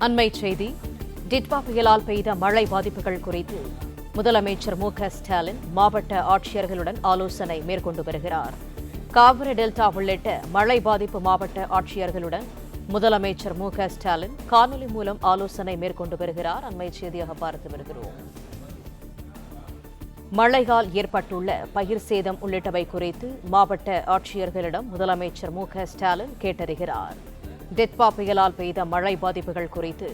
அண்மைச் செய்தி. டிட்வா புயலால் பெய்த மழை பாதிப்புகள் குறித்து முதலமைச்சர் மு.க.ஸ்டாலின் மாவட்ட ஆட்சியர்களுடன் ஆலோசனை மேற்கொண்டு வருகிறார். காவிரி டெல்டா உள்ளிட்ட மழை பாதிப்பு மாவட்ட ஆட்சியர்களுடன் முதலமைச்சர் மு.க.ஸ்டாலின் காணொலி மூலம் ஆலோசனை மேற்கொண்டு வருகிறார். அண்மைச் செய்தியாக பார்த்து வருகிறோம். மழையால் ஏற்பட்டுள்ள பயிர் சேதம் உள்ளிட்டவை குறித்து மாவட்ட ஆட்சியர்களிடம் முதலமைச்சர் மு.க.ஸ்டாலின் கேட்டறிகிறார். டிட்வா புயலால் பெய்த மழை பாதிப்புகள் குறித்து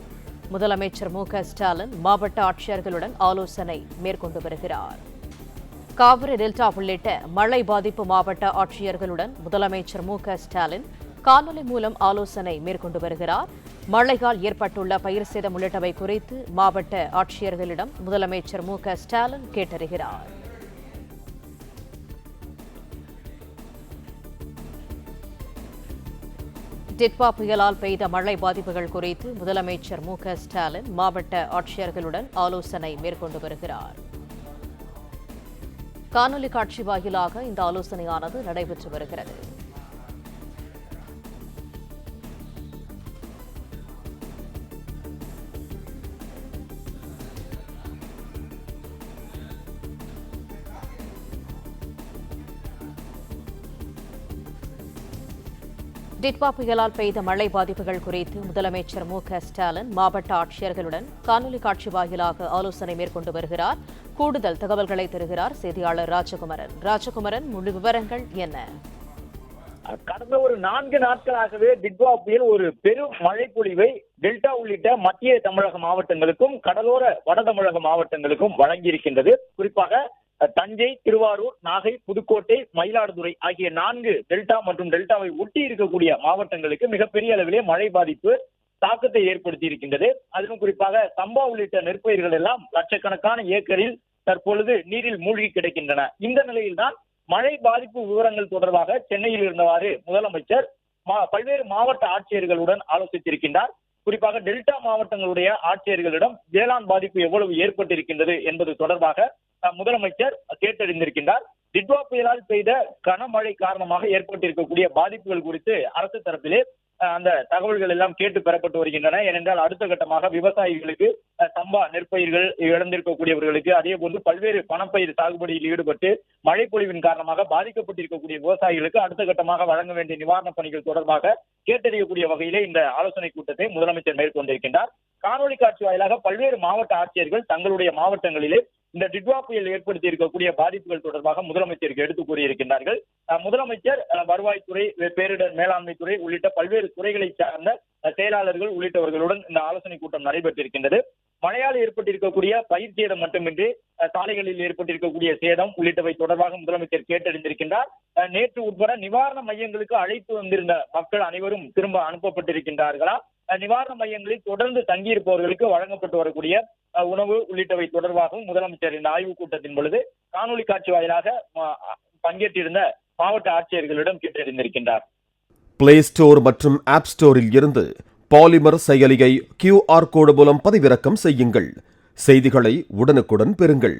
முதலமைச்சர் மு.க.ஸ்டாலின் மாவட்ட ஆட்சியர்களுடன் ஆலோசனை மேற்கொண்டு வருகிறார். காவிரி டெல்டா உள்ளிட்ட மழை பாதிப்பு மாவட்ட ஆட்சியர்களுடன் முதலமைச்சர் மு.க.ஸ்டாலின் காணொலி மூலம் ஆலோசனை மேற்கொண்டு வருகிறார். மழையால் ஏற்பட்டுள்ள பயிர் சேதம் உள்ளிட்டவை குறித்து மாவட்ட ஆட்சியர்களிடம் முதலமைச்சர் மு.க.ஸ்டாலின் கேட்டறிகிறார். டிட்வா புயலால் பெய்த மழை பாதிப்புகள் குறித்து முதலமைச்சர் மு.க.ஸ்டாலின் மாவட்ட ஆட்சியர்களுடன் ஆலோசனை மேற்கொண்டு வருகிறார். காணொலி காட்சி வாயிலாக இந்த ஆலோசனையானது நடைபெற்று வருகிறது. டிட்வா புயலால் பெய்த மழை பாதிப்புகள் குறித்து முதலமைச்சர் மு.க.ஸ்டாலின் மாவட்ட ஆட்சியர்களுடன் காணொலி காட்சி வாயிலாக ஆலோசனை மேற்கொண்டு வருகிறார். கூடுதல் தகவல்களை தருகிறார் செய்தியாளர் ராஜகுமரன். முழு விவரங்கள் என்ன? கடந்த ஒரு 4 நாட்களாகவே டிட்வா புயல் ஒரு பெரும் மழை பொழிவை டெல்டா உள்ளிட்ட மத்திய தமிழக மாவட்டங்களுக்கும் கடலோர வட தமிழக மாவட்டங்களுக்கும் வழங்கியிருக்கின்றது. குறிப்பாக தஞ்சை, திருவாரூர், நாகை, புதுக்கோட்டை, மயிலாடுதுறை ஆகிய 4 டெல்டா மற்றும் டெல்டாவை ஒட்டி இருக்கக்கூடிய மாவட்டங்களுக்கு மிகப்பெரிய அளவிலே மழை பாதிப்பு தாக்கத்தை ஏற்படுத்தி இருக்கின்றது. அதிலும் குறிப்பாக சம்பா உள்ளிட்ட நெற்பயிர்கள் எல்லாம் லட்சக்கணக்கான ஏக்கரில் தற்பொழுது நீரில் மூழ்கி கிடக்கின்றன. இந்த நிலையில்தான் மழை பாதிப்பு விவரங்கள் தொடர்பாக சென்னையில் இருந்தவாறு முதலமைச்சர் பல்வேறு மாவட்ட ஆட்சியர்களுடன் ஆலோசித்திருக்கின்றார். குறிப்பாக டெல்டா மாவட்டங்களுடைய ஆட்சியர்களிடம் வேளாண் பாதிப்பு எவ்வளவு ஏற்பட்டிருக்கின்றது என்பது தொடர்பாக முதலமைச்சர் கேட்டறிந்திருக்கின்றார். டிட்வா புயலால் பெய்த கனமழை காரணமாக ஏற்பட்டிருக்கக்கூடிய பாதிப்புகள் குறித்து அரசு தரப்பிலே அந்த தகவல்கள் எல்லாம் கேட்டு பெறப்பட்டு வருகின்றன. ஏனென்றால் அடுத்த கட்டமாக விவசாயிகளுக்கு சம்பா நெற்பயிர்கள் இழந்திருக்கக்கூடியவர்களுக்கு அதே போன்று பல்வேறு பணப்பயிர் சாகுபடியில் ஈடுபட்டு மழை பொழிவின் காரணமாக பாதிக்கப்பட்டிருக்கக்கூடிய விவசாயிகளுக்கு அடுத்த கட்டமாக வழங்க வேண்டிய நிவாரணப் பணிகள் தொடர்பாக கேட்டறியக்கூடிய வகையிலே இந்த ஆலோசனை கூட்டத்தை முதலமைச்சர் மேற்கொண்டிருக்கின்றார். காணொலி காட்சி வாயிலாக பல்வேறு மாவட்ட ஆட்சியர்கள் தங்களுடைய மாவட்டங்களிலே இந்த டிட்வா புயல் ஏற்படுத்தி இருக்கக்கூடிய பாதிப்புகள் தொடர்பாக முதலமைச்சருக்கு எடுத்து கூறியிருக்கின்றார்கள். முதலமைச்சர் வருவாய்த்துறை, பேரிடர் மேலாண்மை துறை உள்ளிட்ட பல்வேறு துறைகளை சார்ந்த செயலாளர்கள் உள்ளிட்டவர்களுடன் இந்த ஆலோசனை கூட்டம் நடைபெற்றிருக்கின்றது. மழையால் ஏற்பட்டிருக்கக்கூடிய பயிர் சேதம் மட்டுமின்றி சாலைகளில் ஏற்பட்டிருக்கக்கூடிய சேதம் உள்ளிட்டவை தொடர்பாக முதலமைச்சர் கேட்டறிந்திருக்கின்றார். நேற்று உட்பட நிவாரண மையங்களுக்கு அழைத்து வந்திருந்த மக்கள் அனைவரும் திரும்ப அனுப்பப்பட்டிருக்கின்றார்களா, நிவாரண மையங்களில் தொடர்ந்து தங்கியிருப்பவர்களுக்கு வழங்கப்பட்டு வரக்கூடிய உணவு உள்ளிட்டவை தொடர்பாகவும் முதலமைச்சர் இந்த ஆய்வுக் கூட்டத்தின் பொழுது காணொலி காட்சி வாயிலாக பங்கேற்றிருந்த மாவட்ட ஆட்சியர்களிடம் கேட்டறிந்திருக்கின்றார். பிளே ஸ்டோர் மற்றும் ஆப் ஸ்டோரில் இருந்து பாலிமர் செயலியை QR கோடு மூலம் பதிவிறக்கம் செய்யுங்கள். செய்திகளை உடனுக்குடன் பெறுங்கள்.